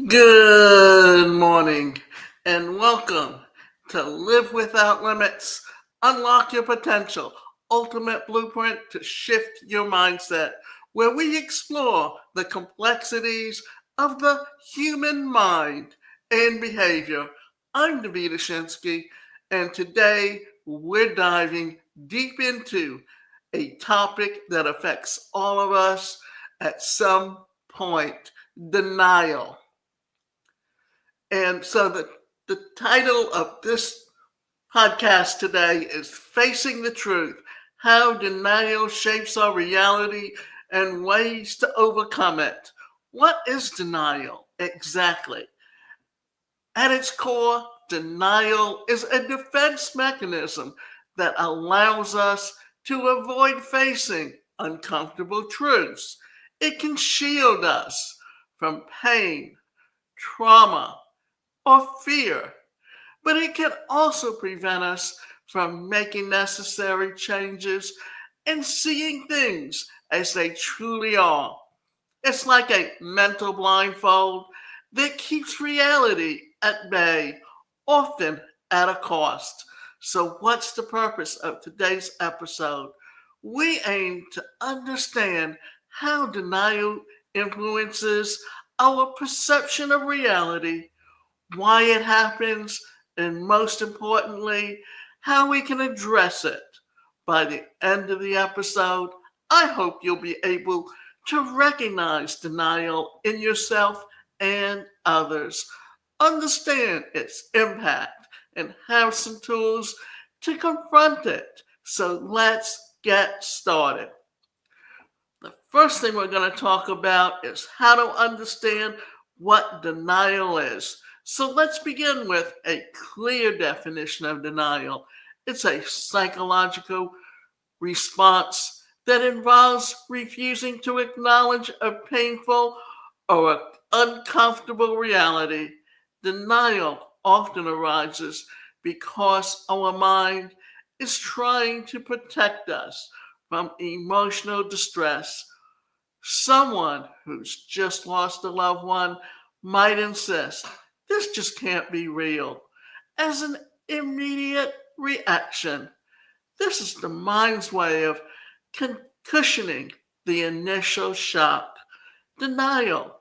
Good morning and welcome to Live Without Limits, Unlock Your Potential, Ultimate Blueprint to Shift Your Mindset, where we explore the complexities of the human mind and behavior. I'm David Ashinsky, and today we're diving deep into a topic that affects all of us at some point: denial. And so the title of this podcast today is Facing the Truth: How Denial Shapes Our Reality and Ways to Overcome It. What is denial exactly? At its core, denial is a defense mechanism that allows us to avoid facing uncomfortable truths. It can shield us from pain, trauma, or fear, but it can also prevent us from making necessary changes and seeing things as they truly are. It's like a mental blindfold that keeps reality at bay, often at a cost. So, what's the purpose of today's episode? We aim to understand how denial influences our perception of reality, why it happens, and most importantly, how we can address it. By the end of the episode, I hope you'll be able to recognize denial in yourself and others, understand its impact, and have some tools to confront it. So let's get started. The first thing we're going to talk about is how to understand what denial is. So let's begin with a clear definition of denial. It's a psychological response that involves refusing to acknowledge a painful or uncomfortable reality. Denial often arises because our mind is trying to protect us from emotional distress. Someone who's just lost a loved one might insist, "This just can't be real," as an immediate reaction. This is the mind's way of cushioning the initial shock. Denial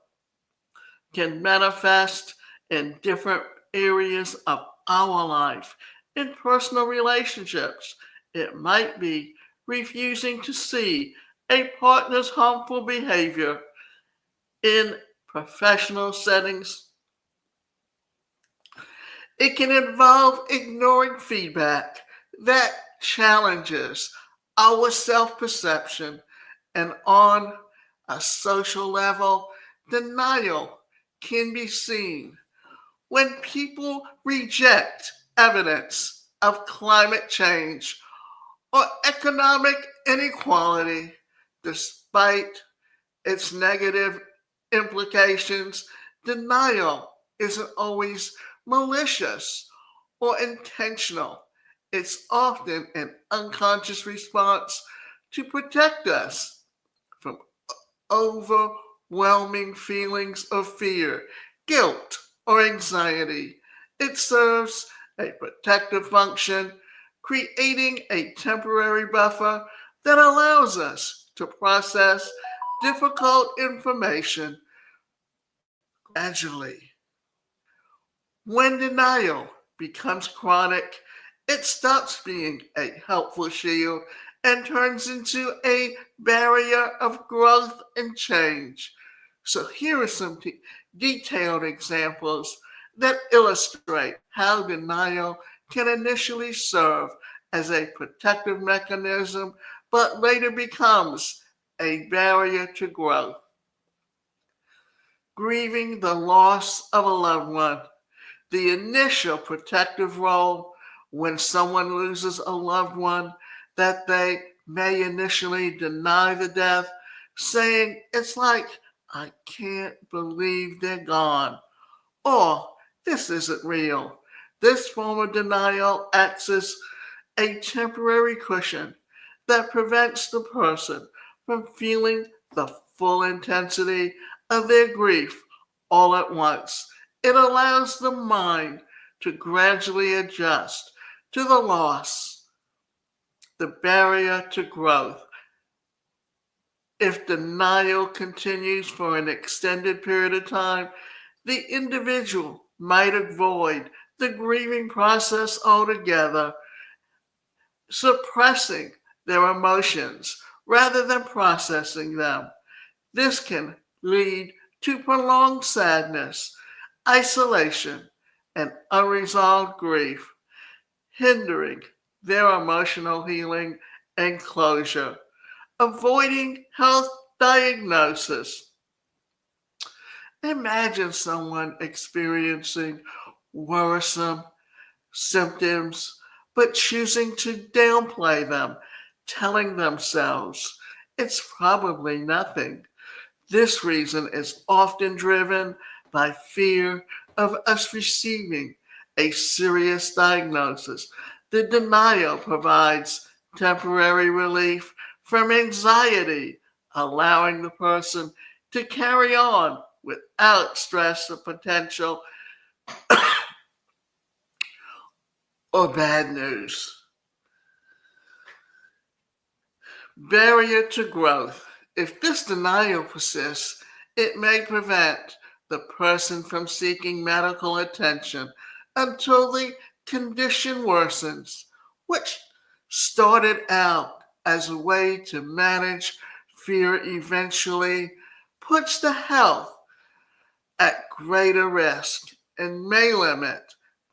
can manifest in different areas of our life. In personal relationships, it might be refusing to see a partner's harmful behavior. In professional settings, it can involve ignoring feedback that challenges our self perception. And on a social level, denial can be seen when people reject evidence of climate change or economic inequality despite its negative implications. Denial isn't always malicious or intentional. It's often an unconscious response to protect us from overwhelming feelings of fear, guilt, or anxiety. It serves a protective function, creating a temporary buffer that allows us to process difficult information gradually. When denial becomes chronic, it stops being a helpful shield and turns into a barrier of growth and change. So, here are some detailed examples that illustrate how denial can initially serve as a protective mechanism, but later becomes a barrier to growth. Grieving the loss of a loved one. The initial protective role when someone loses a loved one, that they may initially deny the death, saying, "It's like, I can't believe they're gone," or "This isn't real." This form of denial acts as a temporary cushion that prevents the person from feeling the full intensity of their grief all at once. It allows the mind to gradually adjust to the loss, the barrier to growth. If denial continues for an extended period of time, the individual might avoid the grieving process altogether, suppressing their emotions rather than processing them. This can lead to prolonged sadness, isolation, and unresolved grief, hindering their emotional healing and closure. Avoiding health diagnosis. Imagine someone experiencing worrisome symptoms but choosing to downplay them, telling themselves it's probably nothing. This reason is often driven by fear of us receiving a serious diagnosis. The denial provides temporary relief from anxiety, allowing the person to carry on without stress or potential or bad news. Barrier to growth. If this denial persists, it may prevent the person from seeking medical attention until the condition worsens, which started out as a way to manage fear eventually puts the health at greater risk and may limit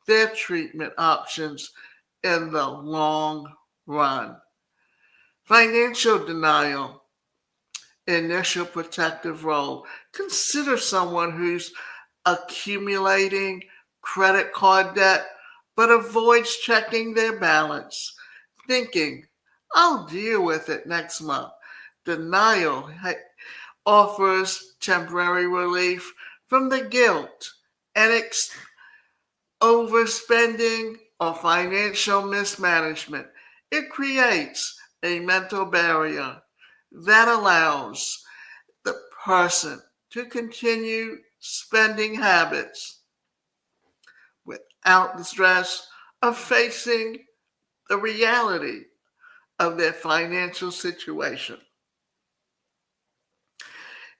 their treatment options in the long run. Financial denial, initial protective role. Consider someone who's accumulating credit card debt but avoids checking their balance, thinking, I'll deal with it next month. Denial offers temporary relief from the guilt and overspending or financial mismanagement. It creates a mental barrier that allows the person to continue spending habits without the stress of facing the reality of their financial situation.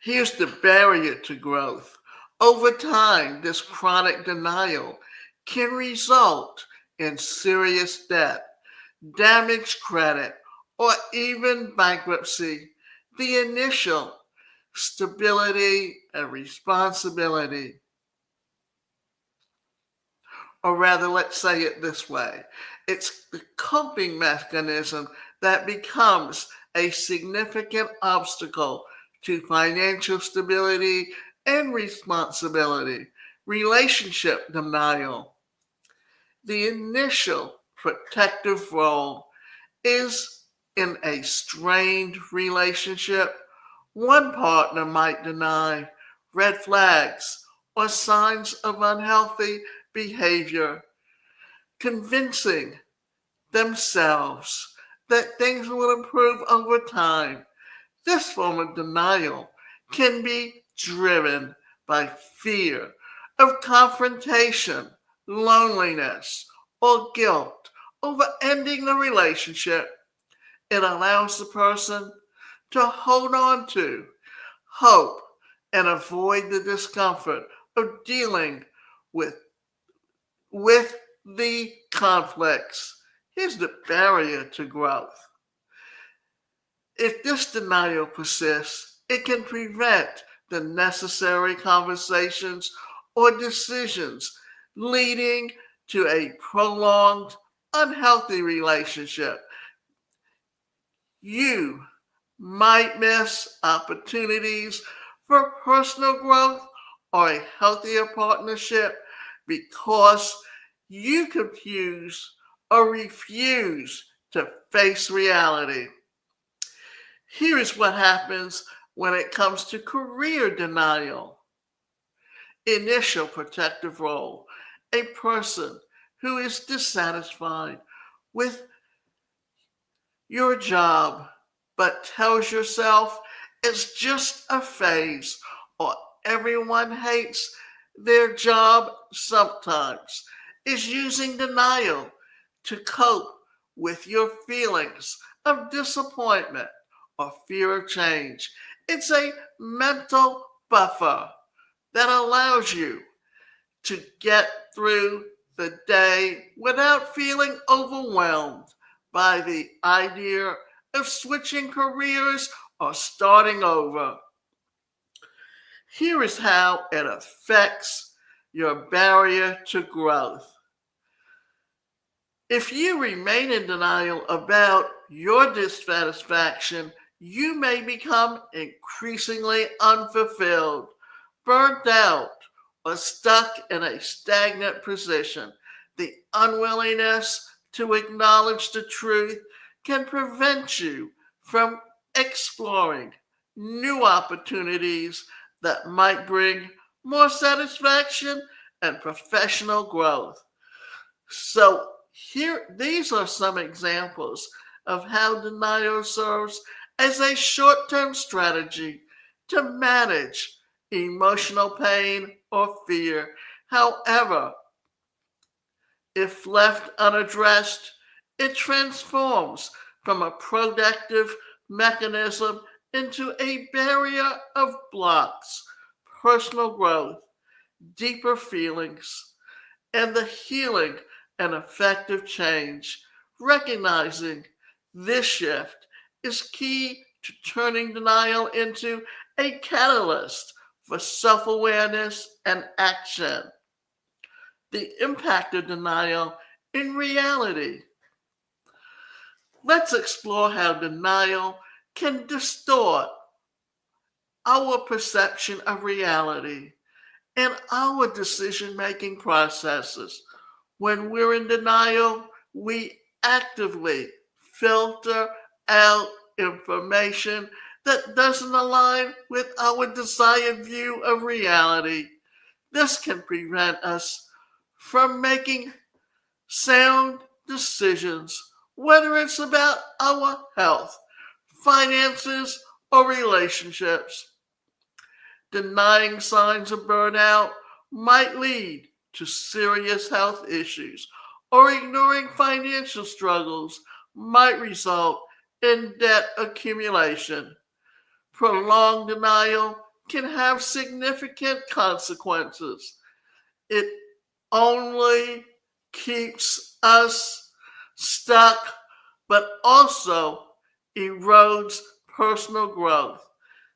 Here's the barrier to growth. Over time, this chronic denial can result in serious debt, damaged credit, or even bankruptcy. The initial stability and responsibility, or rather, let's say it this way, it's the coping mechanism that becomes a significant obstacle to financial stability and responsibility. Relationship denial. The initial protective role is in a strained relationship. One partner might deny red flags or signs of unhealthy behavior, convincing themselves that things will improve over time. This form of denial can be driven by fear of confrontation, loneliness, or guilt over ending the relationship. It allows the person to hold on to hope and avoid the discomfort of dealing with, with the conflicts. Here's the barrier to growth. If this denial persists, it can prevent the necessary conversations or decisions leading to a prolonged, unhealthy relationship. You might miss opportunities for personal growth or a healthier partnership because you confuse or refuse to face reality. Here is what happens when it comes to career denial. Initial protective role. A person who is dissatisfied with your job but tells yourself it's just a phase or everyone hates their job sometimes is using denial to cope with your feelings of disappointment or fear of change. It's a mental buffer that allows you to get through the day without feeling overwhelmed by the idea of switching careers or starting over. Here is how it affects your barrier to growth. If you remain in denial about your dissatisfaction, you may become increasingly unfulfilled, burnt out, or stuck in a stagnant position. The unwillingness to acknowledge the truth can prevent you from exploring new opportunities that might bring more satisfaction and professional growth. So, these are some examples of how denial serves as a short term strategy to manage emotional pain or fear. However, if left unaddressed, it transforms from a productive mechanism into a barrier of blocks, personal growth, deeper feelings, and the healing and effective change. Recognizing this shift is key to turning denial into a catalyst for self awareness and action. The impact of denial in reality. Let's explore how denial can distort our perception of reality and our decision making processes. When we're in denial, we actively filter out information that doesn't align with our desired view of reality. This can prevent us from making sound decisions, whether it's about our health, finances, or relationships. Denying signs of burnout might lead to serious health issues, or ignoring financial struggles might result in debt accumulation. Prolonged denial can have significant consequences. It only keeps us stuck, but also erodes personal growth.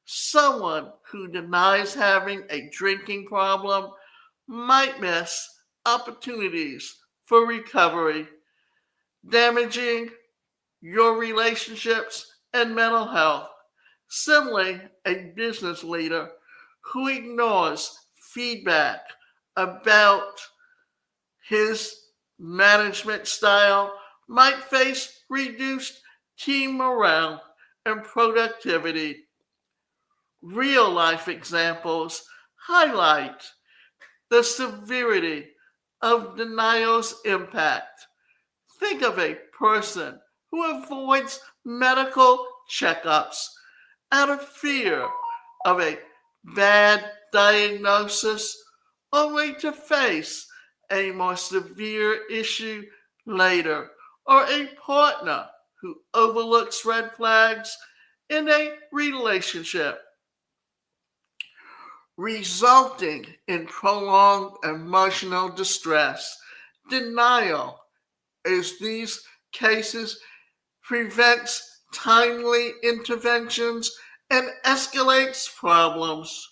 Someone who denies having a drinking problem might miss opportunities for recovery, damaging your relationships and mental health. Similarly, a business leader who ignores feedback about his management style might face reduced team morale and productivity. Real life examples highlight the severity of denial's impact. Think of a person who avoids medical checkups out of fear of a bad diagnosis, only to face a more severe issue later, or a partner who overlooks red flags in a relationship, resulting in prolonged emotional distress. Denial, as these cases, prevents timely interventions and escalates problems.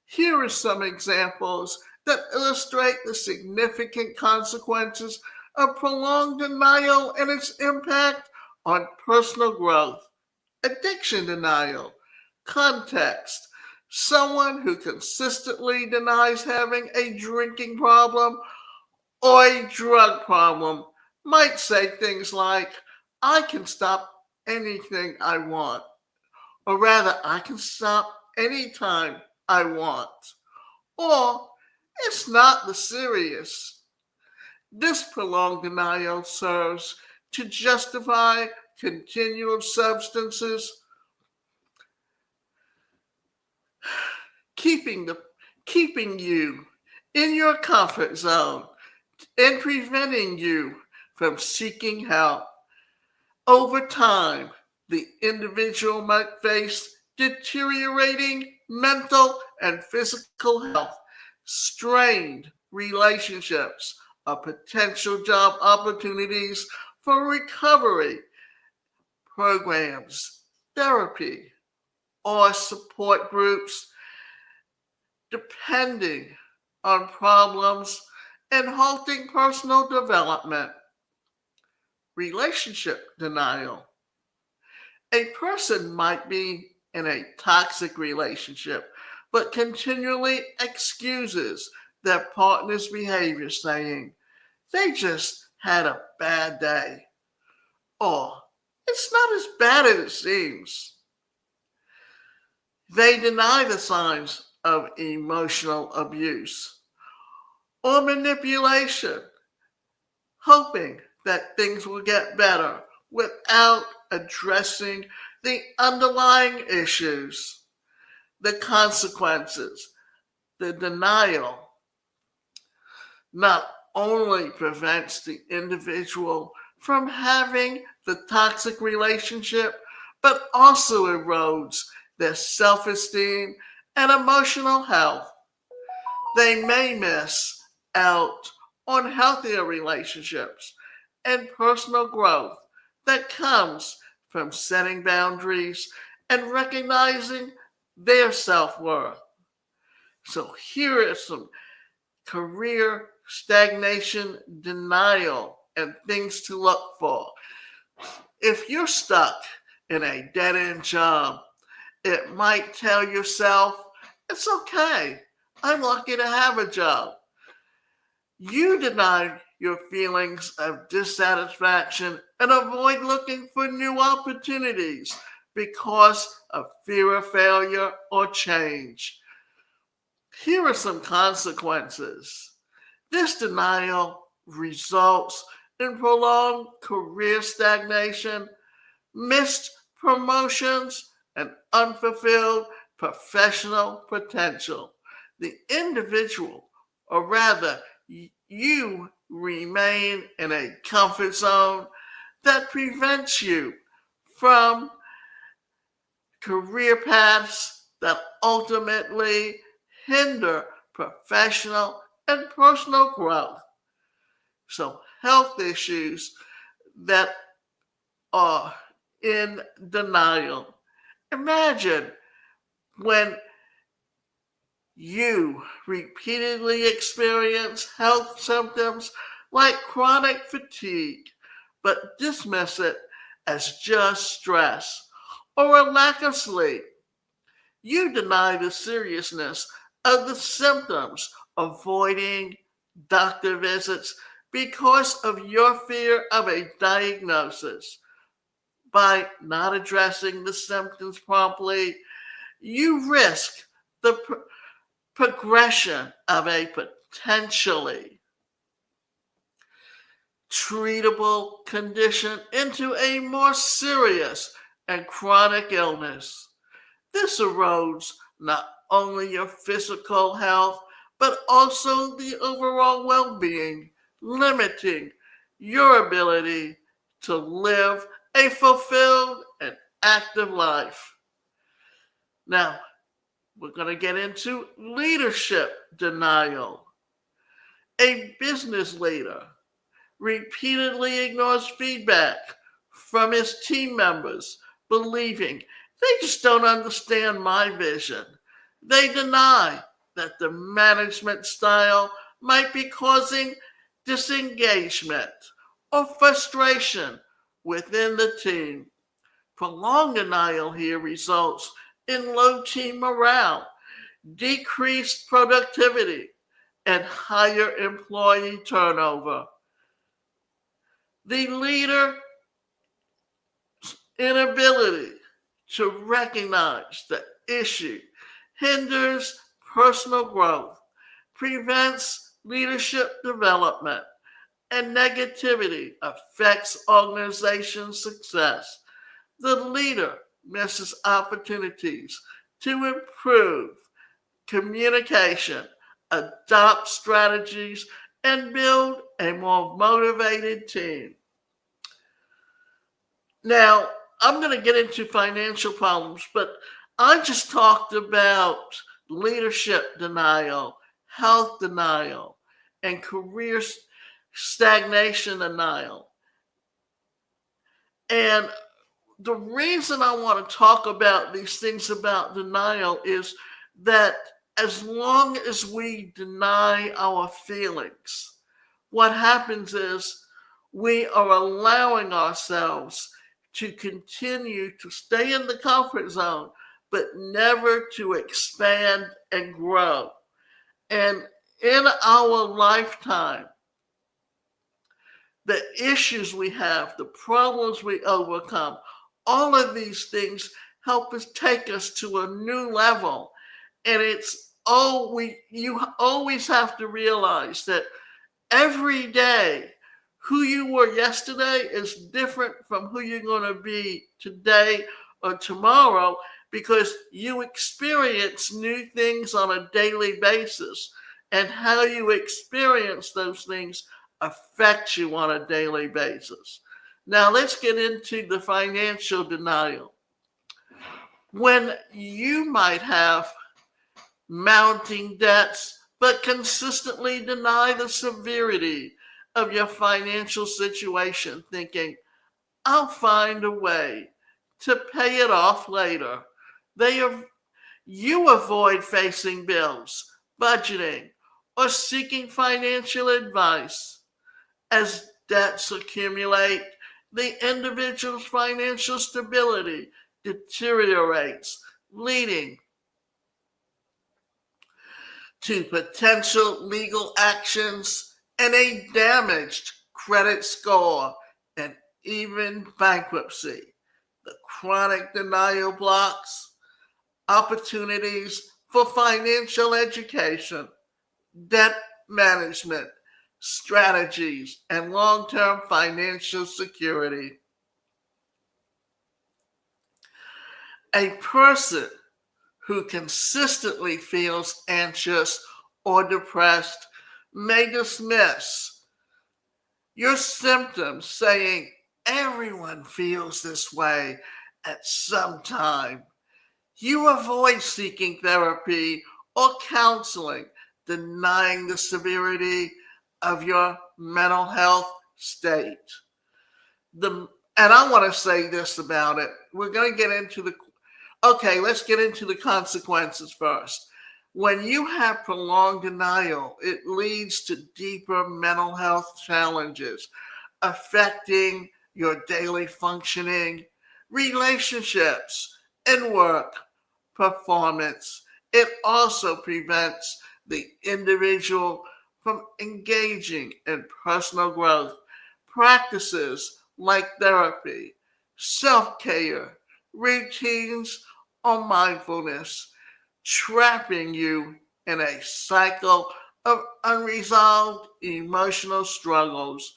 Here are some examples that illustrate the significant consequences of prolonged denial and its impact on personal growth. Addiction denial. Context. Someone who consistently denies having a drinking problem or a drug problem might say things like, I can stop anything I want, or rather, I can stop anytime I want, or it's not the serious. This prolonged denial serves to justify continual substances keeping the keeping you in your comfort zone and preventing you from seeking help. Over time, the individual might face deteriorating mental and physical health, strained relationships, or potential job opportunities for recovery programs, therapy, or support groups, depending on problems and halting personal development. Relationship denial. A person might be in a toxic relationship, but continually excuses their partner's behavior, saying they just had a bad day, or it's not as bad as it seems. They deny the signs of emotional abuse or manipulation, hoping that things will get better without addressing the underlying issues, the consequences. The denial not only prevents the individual from having the toxic relationship, but also erodes their self esteem and emotional health. They may miss out on healthier relationships and personal growth that comes from setting boundaries and recognizing their self worth. So, here are some career stagnation, denial, and things to look for. If you're stuck in a dead end job, it might tell yourself, it's okay. I'm lucky to have a job. You deny your feelings of dissatisfaction and avoid looking for new opportunities because of fear of failure or change. Here are some consequences. This denial results in prolonged career stagnation, missed promotions, and unfulfilled professional potential. The individual, or rather, you remain in a comfort zone that prevents you from career paths that ultimately hinder professional and personal growth. So, health issues that are in denial. Imagine when you repeatedly experience health symptoms like chronic fatigue, but dismiss it as just stress or a lack of sleep. You deny the seriousness of the symptoms, avoiding doctor visits because of your fear of a diagnosis. By not addressing the symptoms promptly, you risk the progression of a potentially treatable condition into a more serious and chronic illness. This erodes not only your physical health, but also the overall well being, limiting your ability to live a fulfilled and active life. Now, we're going to get into leadership denial. A business leader repeatedly ignores feedback from his team members, believing they just don't understand my vision. They deny that the management style might be causing disengagement or frustration within the team. Prolonged denial here results in low team morale, decreased productivity, and higher employee turnover. The leader's inability to recognize the issue hinders personal growth, prevents leadership development, and negativity affects organization success. The leader misses opportunities to improve communication, adopt strategies, and build a more motivated team. Now, I'm going to get into financial problems, but I just talked about leadership denial, health denial, and career stagnation denial. And the reason I want to talk about these things about denial is that as long as we deny our feelings, what happens is we are allowing ourselves to continue to stay in the comfort zone, but never to expand and grow. And in our lifetime, the issues we have, the problems we overcome, all of these things help us take us to a new level. And you always have to realize that every day, who you were yesterday is different from who you're going to be today or tomorrow, because you experience new things on a daily basis. And how you experience those things affects you on a daily basis. Now, let's get into the financial denial. When you might have mounting debts, but consistently deny the severity of your financial situation, thinking, I'll find a way to pay it off later. You avoid facing bills, budgeting, or seeking financial advice. As debts accumulate, the individual's financial stability deteriorates, leading to potential legal actions and a damaged credit score and even bankruptcy. The chronic denial blocks opportunities for financial education, debt management, strategies, and long-term financial security. A person who consistently feels anxious or depressed may dismiss your symptoms, saying, everyone feels this way at some time. You avoid seeking therapy or counseling, denying the severity of your mental health state. And I want to say this about it. We're going to get into let's get into the consequences first. When you have prolonged denial, it leads to deeper mental health challenges affecting your daily functioning, relationships, and work performance. It also prevents the individual from engaging in personal growth practices like therapy, self-care, routines, or mindfulness, trapping you in a cycle of unresolved emotional struggles.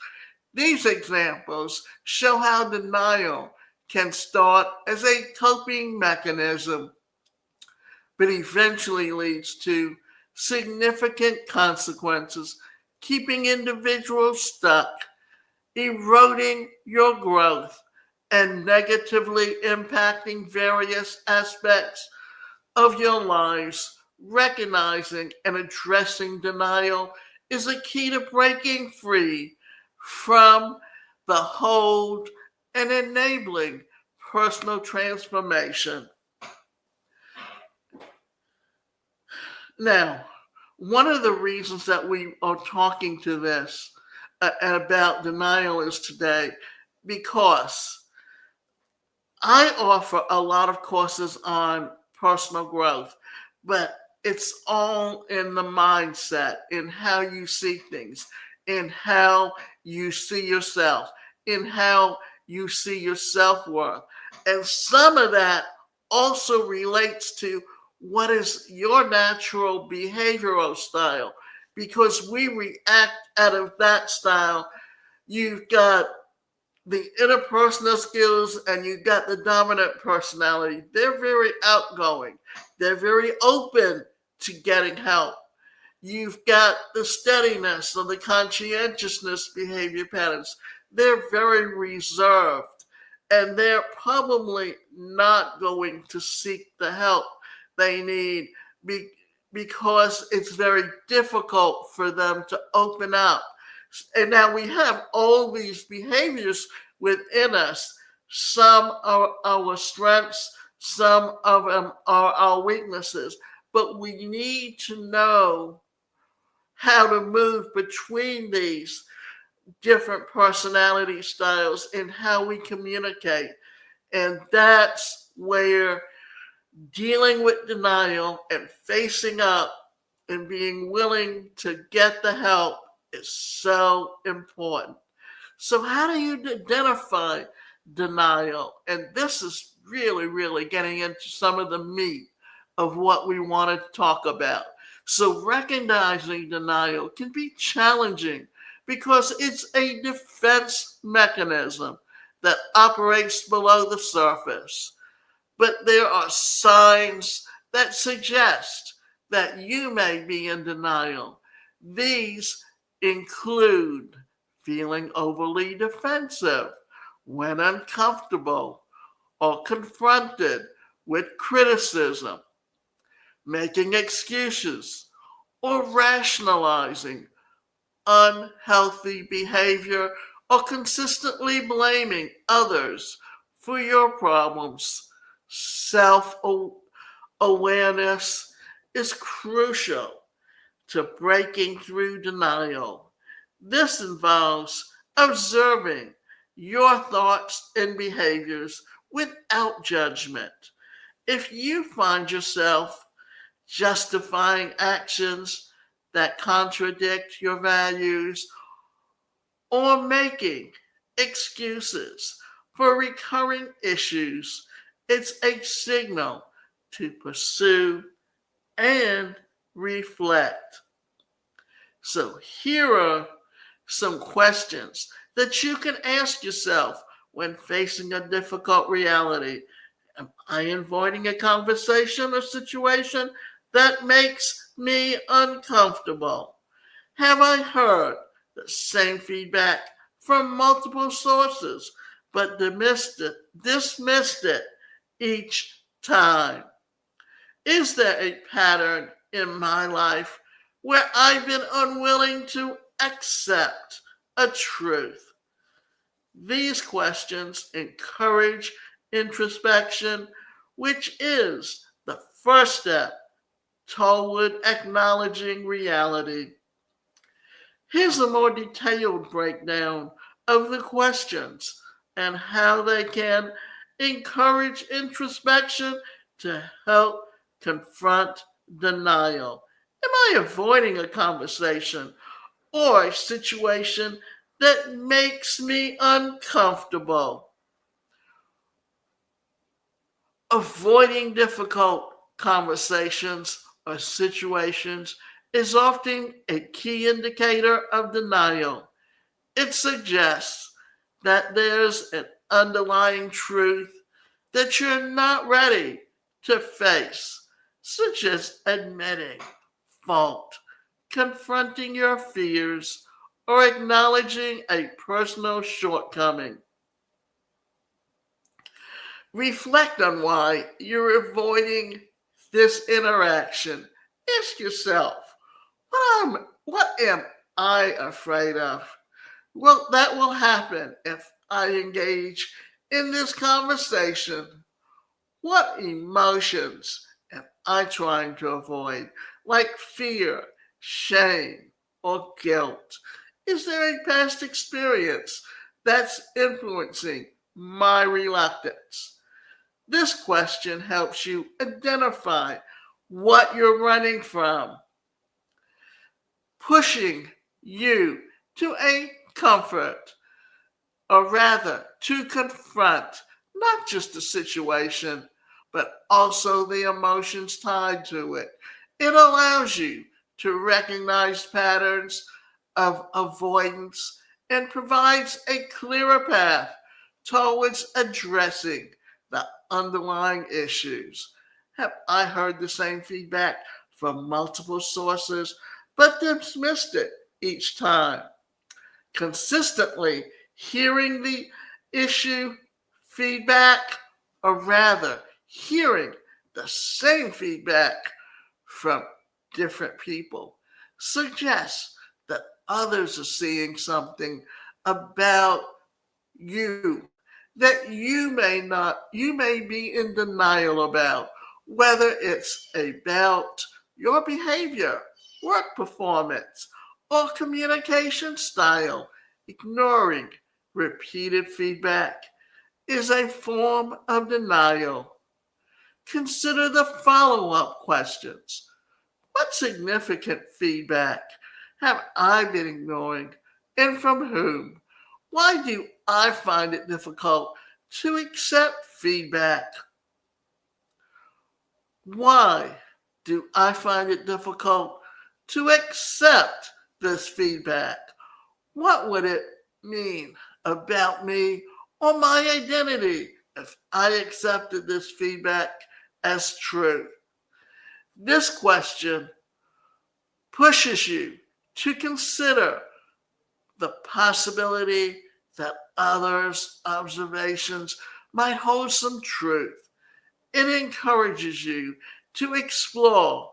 These examples show how denial can start as a coping mechanism, but eventually leads to significant consequences, keeping individuals stuck, eroding your growth, and negatively impacting various aspects of your lives. Recognizing and addressing denial is a key to breaking free from the hold and enabling personal transformation. Now, one of the reasons that we are talking to this about denial is today because I offer a lot of courses on personal growth, but it's all in the mindset, in how you see things, in how you see yourself, in how you see your self-worth. And some of that also relates to what is your natural behavioral style, because we react out of that style. You've got the interpersonal skills and you've got the dominant personality. They're very outgoing. They're very open to getting help. You've got the steadiness or the conscientiousness behavior patterns. They're very reserved and they're probably not going to seek the help they need because it's very difficult for them to open up. And now we have all these behaviors within us. Some are our strengths, some of them are our weaknesses, but we need to know how to move between these different personality styles and how we communicate. And that's where dealing with denial and facing up and being willing to get the help is so important. So, how do you identify denial? And this is really, really getting into some of the meat of what we want to talk about. So, recognizing denial can be challenging because it's a defense mechanism that operates below the surface. But there are signs that suggest that you may be in denial. These include feeling overly defensive when uncomfortable or confronted with criticism, making excuses, or rationalizing unhealthy behavior, or consistently blaming others for your problems. Self awareness is crucial to breaking through denial. This involves observing your thoughts and behaviors without judgment. If you find yourself justifying actions that contradict your values or making excuses for recurring issues, it's a signal to pursue and reflect. So, here are some questions that you can ask yourself when facing a difficult reality. Am I avoiding a conversation or situation that makes me uncomfortable? Have I heard the same feedback from multiple sources but dismissed it each time? Is there a pattern in my life where I've been unwilling to accept a truth? These questions encourage introspection, which is the first step toward acknowledging reality. Here's a more detailed breakdown of the questions and how they can encourage introspection to help confront denial. Am I avoiding a conversation or a situation that makes me uncomfortable? Avoiding difficult conversations or situations is often a key indicator of denial. It suggests that there's an underlying truth that you're not ready to face, such as admitting fault, confronting your fears, or acknowledging a personal shortcoming. Reflect on why you're avoiding this interaction. Ask yourself, what am I afraid of? Well, that will happen if I engage in this conversation. What emotions am I trying to avoid, like fear, shame, or guilt? Is there a past experience that's influencing my reluctance? This question helps you identify what you're running from, pushing you to a comfort, or rather to confront not just the situation, but also the emotions tied to it. It allows you to recognize patterns of avoidance and provides a clearer path towards addressing the underlying issues. Have I heard the same feedback from multiple sources, but dismissed it each time. Consistently hearing the issue feedback, or rather, hearing the same feedback from different people, suggests that others are seeing something about you that you may be in denial about, whether it's about your behavior, work performance, or communication style. Ignoring repeated feedback is a form of denial. Consider the follow-up questions. What significant feedback have I been ignoring, and from whom? Why do I find it difficult to accept feedback? Why do I find it difficult to accept this feedback? What would it mean about me or my identity if I accepted this feedback as true? This question pushes you to consider the possibility that others' observations might hold some truth. It encourages you to explore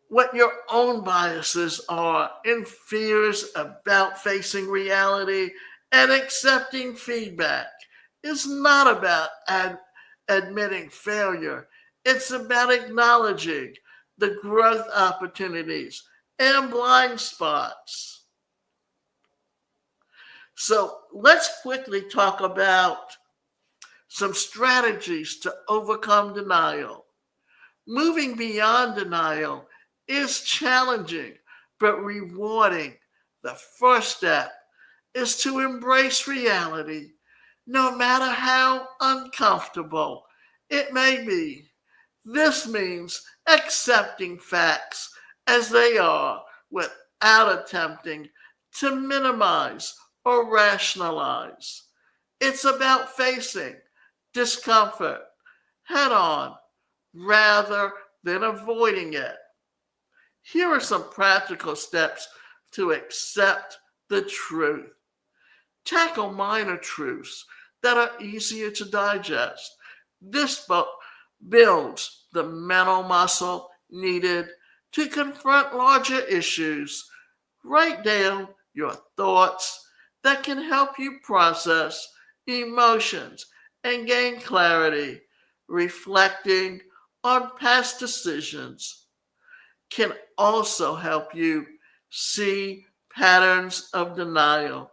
what your own biases are and fears about facing reality, and accepting feedback is not about admitting failure. It's about acknowledging the growth opportunities and blind spots. So let's quickly talk about some strategies to overcome denial. Moving beyond denial is challenging but rewarding. The first step is to embrace reality, no matter how uncomfortable it may be. This means accepting facts as they are without attempting to minimize or rationalize. It's about facing discomfort head on rather than avoiding it. Here are some practical steps to accept the truth. Tackle minor truths that are easier to digest. This builds the mental muscle needed to confront larger issues. Write down your thoughts that can help you process emotions and gain clarity. Reflecting on past decisions can also help you see patterns of denial.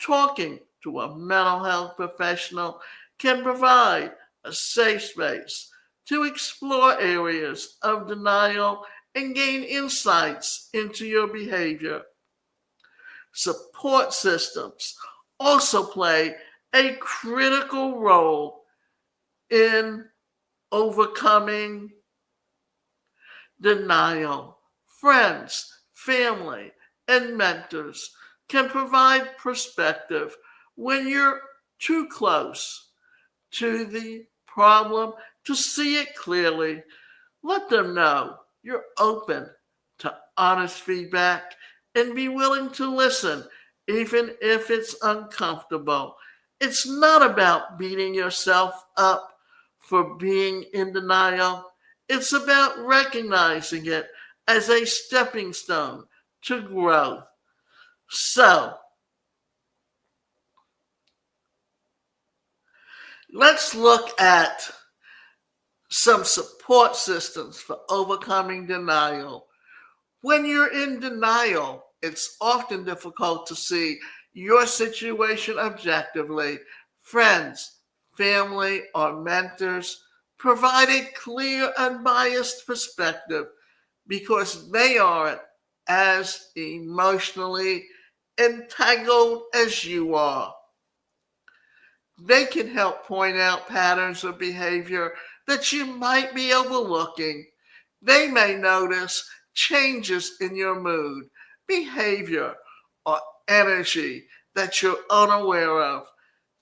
Talking to a mental health professional can provide a safe space to explore areas of denial and gain insights into your behavior. Support systems also play a critical role in overcoming denial. Friends, family, and mentors can provide perspective when you're too close to the problem to see it clearly. Let them know you're open to honest feedback and be willing to listen, even if it's uncomfortable. It's not about beating yourself up for being in denial. It's about recognizing it as a stepping stone to growth. So, let's look at some support systems for overcoming denial. When you're in denial, it's often difficult to see your situation objectively. Friends, family, or mentors provide a clear, unbiased perspective because they aren't as emotionally entangled as you are. They can help point out patterns of behavior that you might be overlooking. They may notice changes in your mood, behavior, or energy that you're unaware of.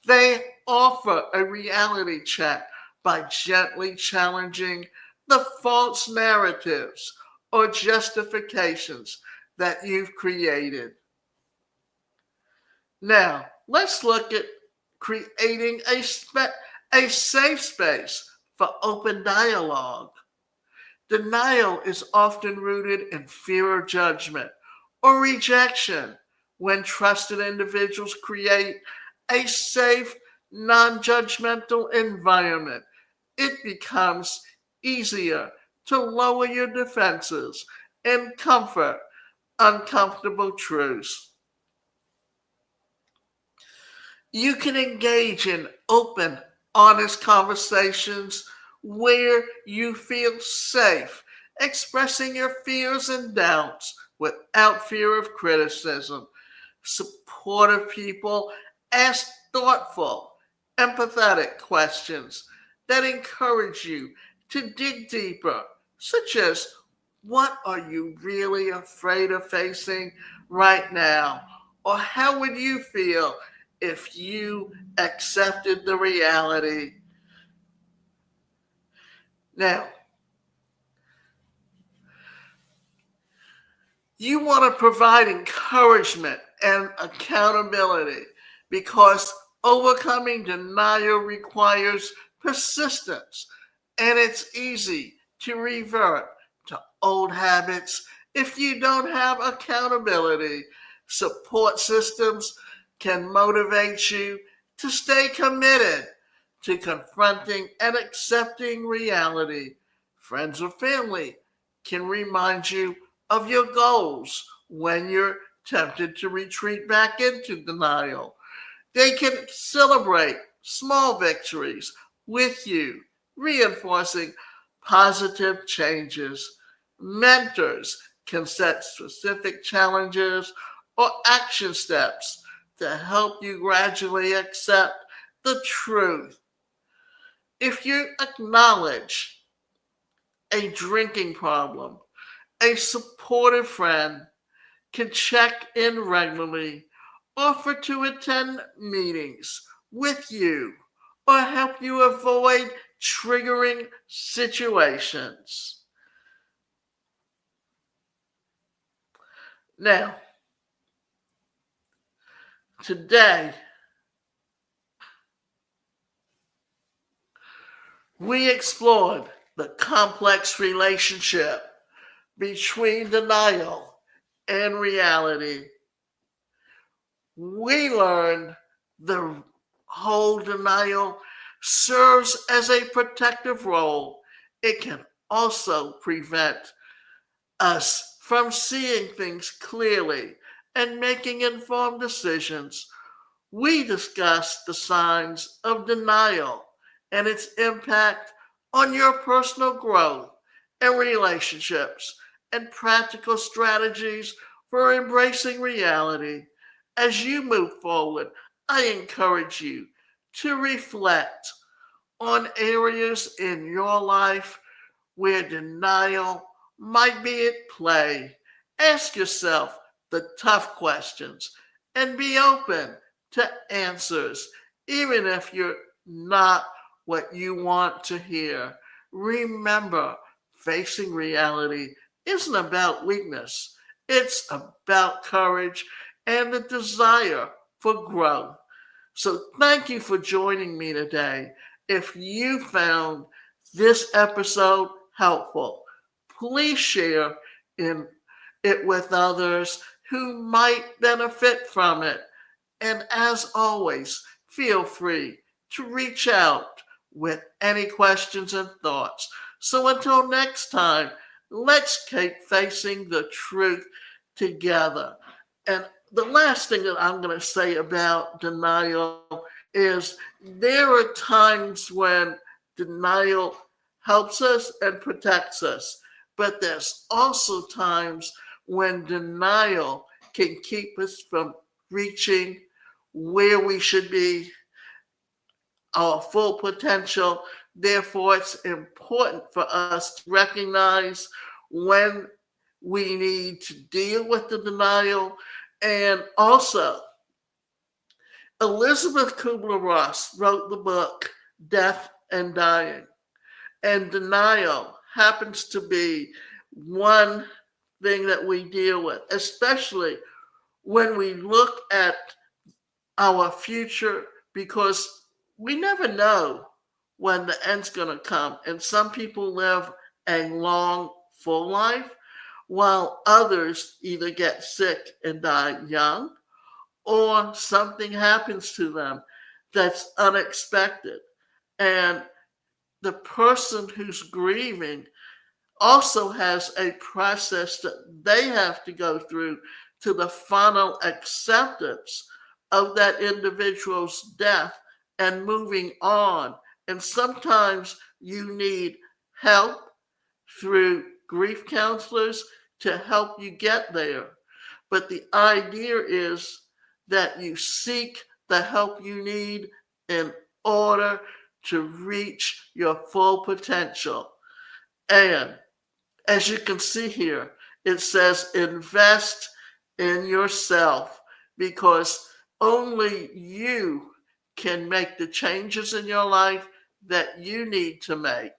They offer a reality check by gently challenging the false narratives or justifications that you've created. Now, let's look at creating a safe space for open dialogue. Denial is often rooted in fear of judgment or rejection. When trusted individuals create a safe, non judgmental environment, it becomes easier to lower your defenses and comfort uncomfortable truths. You can engage in open, honest conversations where you feel safe, expressing your fears and doubts without fear of criticism. Supportive people ask thoughtful, empathetic questions that encourage you to dig deeper, such as, what are you really afraid of facing right now? Or how would you feel if you accepted the reality? Now, you want to provide encouragement and accountability because overcoming denial requires persistence, and it's easy to revert to old habits if you don't have accountability. Support systems can motivate you to stay committed to confronting and accepting reality. Friends or family can remind you of your goals when you're tempted to retreat back into denial. They can celebrate small victories with you, reinforcing positive changes. Mentors can set specific challenges or action steps to help you gradually accept the truth. If you acknowledge a drinking problem, a supportive friend can check in regularly, offer to attend meetings with you, or help you avoid triggering situations. Now, today, we explored the complex relationship between denial and reality. We learned the whole denial serves as a protective role. It can also prevent us from seeing things clearly and making informed decisions. We discussed the signs of denial and its impact on your personal growth and relationships, and practical strategies for embracing reality. As you move forward, I encourage you to reflect on areas in your life where denial might be at play. Ask yourself the tough questions and be open to answers, even if you're not what you want to hear. Remember, facing reality isn't about weakness, it's about courage and the desire for growth. So, thank you for joining me today. If you found this episode helpful, please share in it with others who might benefit from it. And as always, feel free to reach out with any questions and thoughts. So until next time, let's keep facing the truth together. And the last thing that I'm going to say about denial is there are times when denial helps us and protects us, but there's also times when denial can keep us from reaching where we should be, our full potential. Therefore, it's important for us to recognize when we need to deal with the denial. And also, Elizabeth Kubler-Ross wrote the book Death and Dying, and denial happens to be one thing that we deal with, especially when we look at our future, because we never know when the end's going to come. And some people live a long, full life, while others either get sick and die young, or something happens to them that's unexpected. And the person who's grieving also has a process that they have to go through to the final acceptance of that individual's death and moving on. And sometimes you need help through grief counselors to help you get there. But the idea is that you seek the help you need in order to reach your full potential. And as you can see here, it says invest in yourself, because only you can make the changes in your life that you need to make.